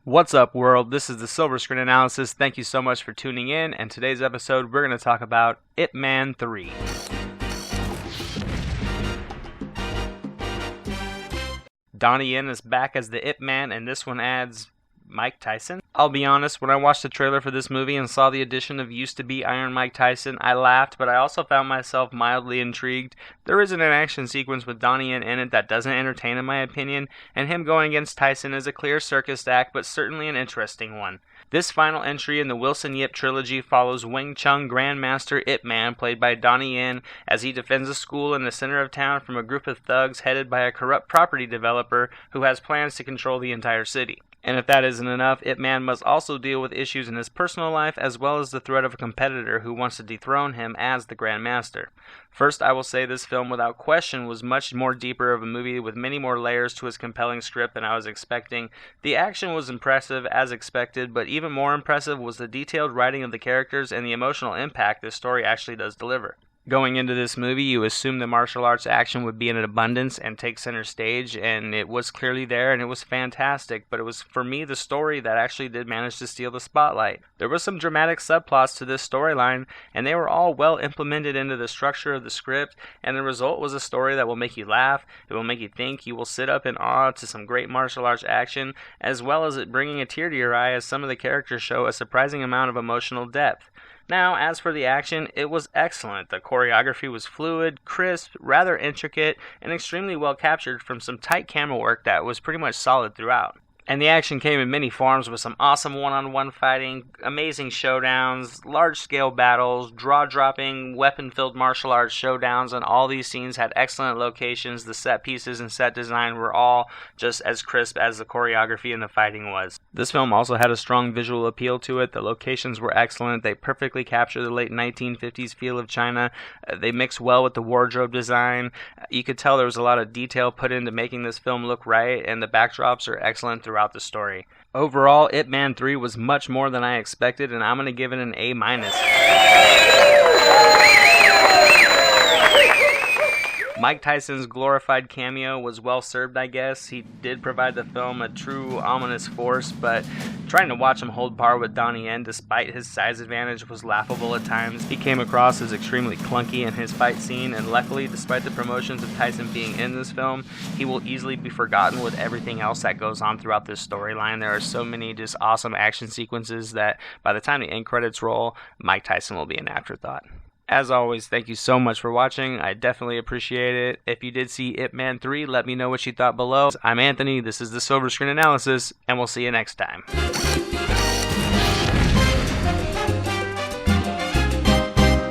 What's up, world? This is the SilverScreen analysis. Thank you so much for tuning in, and today's episode we're going to talk about Ip Man 3. Donnie Yen is back as the Ip Man, and this one adds Mike Tyson. I'll be honest, when I watched the trailer for this movie and saw the addition of used-to-be Iron Mike Tyson, I laughed, but I also found myself mildly intrigued. There isn't an action sequence with Donnie Yen in it that doesn't entertain in my opinion, and him going against Tyson is a clear circus act, but certainly an interesting one. This final entry in the Wilson Yip trilogy follows Wing Chun Grandmaster Ip Man, played by Donnie Yen, as he defends a school in the center of town from a group of thugs headed by a corrupt property developer who has plans to control the entire city. And if that isn't enough, Ip Man must also deal with issues in his personal life as well as the threat of a competitor who wants to dethrone him as the Grandmaster. First, I will say this film without question was much more deeper of a movie with many more layers to its compelling script than I was expecting. The action was impressive as expected, but even more impressive was the detailed writing of the characters and the emotional impact this story actually does deliver. Going into this movie, you assume the martial arts action would be in abundance and take center stage, and it was clearly there, and it was fantastic, but it was, for me, the story that actually did manage to steal the spotlight. There were some dramatic subplots to this storyline, and they were all well implemented into the structure of the script, and the result was a story that will make you laugh, it will make you think, you will sit up in awe to some great martial arts action, as well as it bringing a tear to your eye as some of the characters show a surprising amount of emotional depth. Now, as for the action, it was excellent. The choreography was fluid, crisp, rather intricate, and extremely well captured from some tight camera work that was pretty much solid throughout. And the action came in many forms with some awesome one-on-one fighting, amazing showdowns, large-scale battles, draw-dropping, weapon-filled martial arts showdowns, and all these scenes had excellent locations. The set pieces and set design were all just as crisp as the choreography and the fighting was. This film also had a strong visual appeal to it. The locations were excellent. They perfectly captured the late 1950s feel of China. They mixed well with the wardrobe design. You could tell there was a lot of detail put into making this film look right, and the backdrops are excellent throughout the story. Overall, Ip Man 3 was much more than I expected, and I'm going to give it an A-. Mike Tyson's glorified cameo was well served, I guess. He did provide the film a true ominous force, but trying to watch him hold par with Donnie Yen despite his size advantage was laughable at times. He came across as extremely clunky in his fight scene, and luckily, despite the promotions of Tyson being in this film, he will easily be forgotten with everything else that goes on throughout this storyline. There are so many just awesome action sequences that by the time the end credits roll, Mike Tyson will be an afterthought. As always, thank you so much for watching. I definitely appreciate it. If you did see Ip Man 3, let me know what you thought below. I'm Anthony, this is the SilverScreen Analysis, and we'll see you next time.